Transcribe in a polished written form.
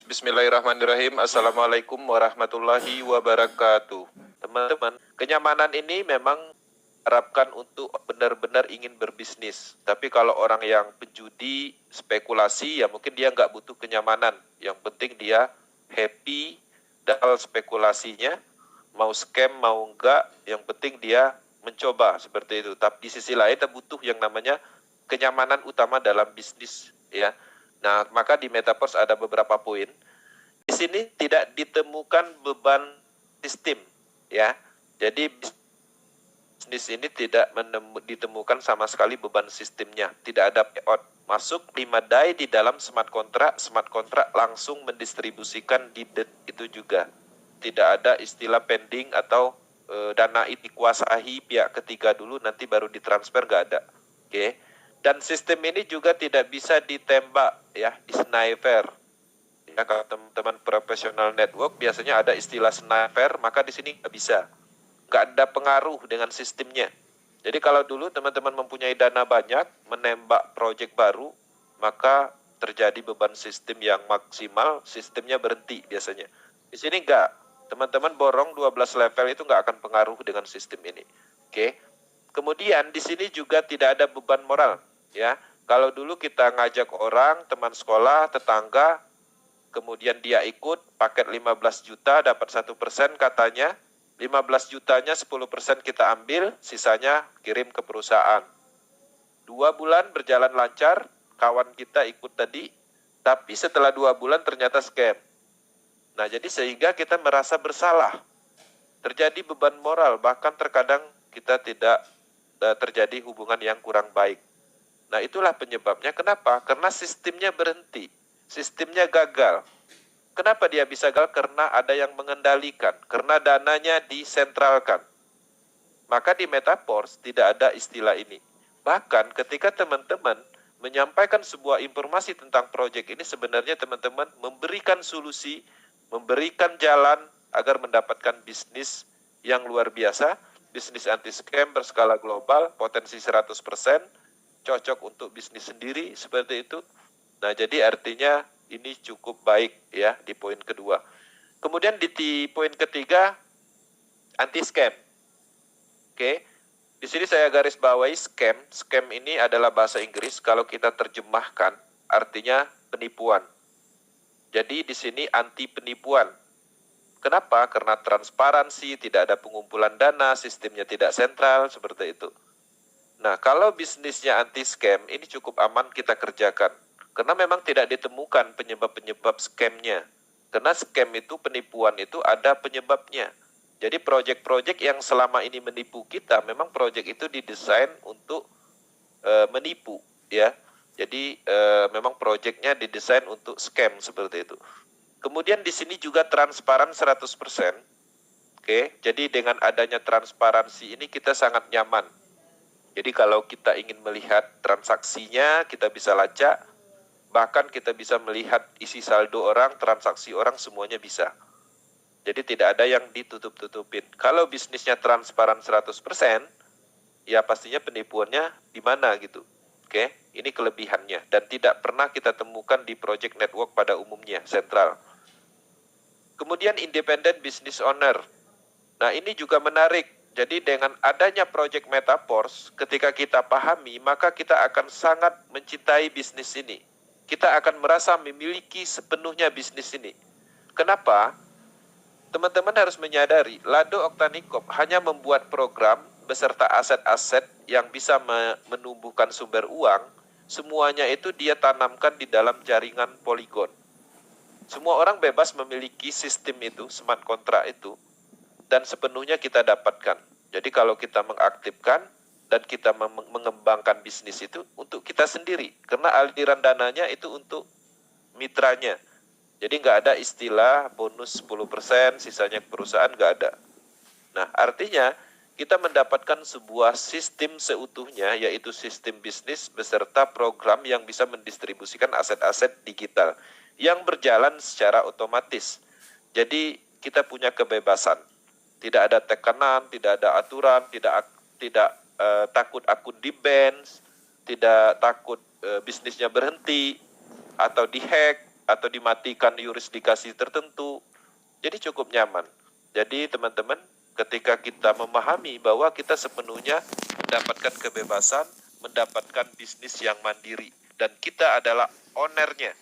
Bismillahirrahmanirrahim. Assalamualaikum warahmatullahi wabarakatuh. Teman-teman, kenyamanan ini memang harapkan untuk benar-benar ingin berbisnis. Tapi kalau orang yang penjudi, spekulasi, ya mungkin dia nggak butuh kenyamanan. Yang penting dia happy dalam spekulasinya, mau scam, mau enggak, yang penting dia mencoba seperti itu. Tapi di sisi lain kita butuh yang namanya kenyamanan utama dalam bisnis, ya. Nah, maka di Metaverse ada beberapa poin. Di sini tidak ditemukan beban sistem, ya. Jadi bisnis ini tidak ditemukan sama sekali beban sistemnya. Tidak ada payout. Masuk 5 DAI di dalam smart contract langsung mendistribusikan di itu juga. Tidak ada istilah pending atau dana itu dikuasai pihak ketiga dulu nanti baru ditransfer, nggak ada. Oke. Dan sistem ini juga tidak bisa ditembak, ya, di sniper. Ya, kalau teman-teman profesional network biasanya ada istilah sniper, maka di sini nggak bisa. Nggak ada pengaruh dengan sistemnya. Jadi kalau dulu teman-teman mempunyai dana banyak, menembak proyek baru, maka terjadi beban sistem yang maksimal, sistemnya berhenti biasanya. Di sini enggak. Teman-teman borong 12 level itu nggak akan pengaruh dengan sistem ini. Oke. Kemudian di sini juga tidak ada beban moral, ya. Kalau dulu kita ngajak orang, teman sekolah, tetangga, kemudian dia ikut, paket 15 juta, dapat 1% katanya, 15 jutanya 10% kita ambil, sisanya kirim ke perusahaan. 2 bulan berjalan lancar, kawan kita ikut tadi, tapi setelah 2 bulan ternyata scam. Nah, jadi sehingga kita merasa bersalah. Terjadi beban moral, bahkan terkadang kita tidak terjadi hubungan yang kurang baik. Nah, itulah penyebabnya. Kenapa? Karena sistemnya berhenti. Sistemnya gagal. Kenapa dia bisa gagal? Karena ada yang mengendalikan. Karena dananya disentralkan. Maka di Metaverse tidak ada istilah ini. Bahkan ketika teman-teman menyampaikan sebuah informasi tentang proyek ini, sebenarnya teman-teman memberikan solusi, memberikan jalan agar mendapatkan bisnis yang luar biasa, bisnis anti-scam berskala global, potensi 100%, cocok untuk bisnis sendiri, seperti itu. Nah, jadi artinya ini cukup baik, ya, di poin kedua. Kemudian di poin ketiga, anti-scam. Oke, di sini saya garis bawahi scam. Scam ini adalah bahasa Inggris, kalau kita terjemahkan artinya penipuan. Jadi di sini anti penipuan. Kenapa? Karena transparansi, tidak ada pengumpulan dana, sistemnya tidak sentral, seperti itu. Nah, kalau bisnisnya anti-scam, ini cukup aman kita kerjakan. Karena memang tidak ditemukan penyebab-penyebab scamnya. Karena scam itu, penipuan itu ada penyebabnya. Jadi proyek-proyek yang selama ini menipu kita, memang proyek itu didesain untuk menipu, ya. Jadi memang proyeknya didesain untuk scam, seperti itu. Kemudian di sini juga transparan 100%. Oke, jadi dengan adanya transparansi ini kita sangat nyaman. Jadi kalau kita ingin melihat transaksinya, kita bisa lacak. Bahkan kita bisa melihat isi saldo orang, transaksi orang, semuanya bisa. Jadi tidak ada yang ditutup-tutupin. Kalau bisnisnya transparan 100%, ya pastinya penipuannya di mana gitu. Oke, ini kelebihannya. Dan tidak pernah kita temukan di project network pada umumnya, sentral. Kemudian independent business owner. Nah, ini juga menarik. Jadi dengan adanya project Metaverse, ketika kita pahami, maka kita akan sangat mencintai bisnis ini. Kita akan merasa memiliki sepenuhnya bisnis ini. Kenapa? Teman-teman harus menyadari, Lado Oktanikop hanya membuat program beserta aset-aset yang bisa menumbuhkan sumber uang, semuanya itu dia tanamkan di dalam jaringan Polygon. Semua orang bebas memiliki sistem itu, smart contract itu, dan sepenuhnya kita dapatkan. Jadi kalau kita mengaktifkan dan kita mengembangkan bisnis itu untuk kita sendiri, karena aliran dananya itu untuk mitranya. Jadi nggak ada istilah bonus 10%, sisanya perusahaan, nggak ada. Nah, artinya kita mendapatkan sebuah sistem seutuhnya, yaitu sistem bisnis beserta program yang bisa mendistribusikan aset-aset digital yang berjalan secara otomatis. Jadi kita punya kebebasan. Tidak ada tekanan, tidak ada aturan, tidak takut akun di-ban, tidak takut bisnisnya berhenti atau dihack. atau dimatikan yurisdikasi tertentu. Jadi cukup nyaman. Jadi teman-teman, ketika kita memahami bahwa kita sepenuhnya mendapatkan kebebasan, mendapatkan bisnis yang mandiri, dan kita adalah ownernya,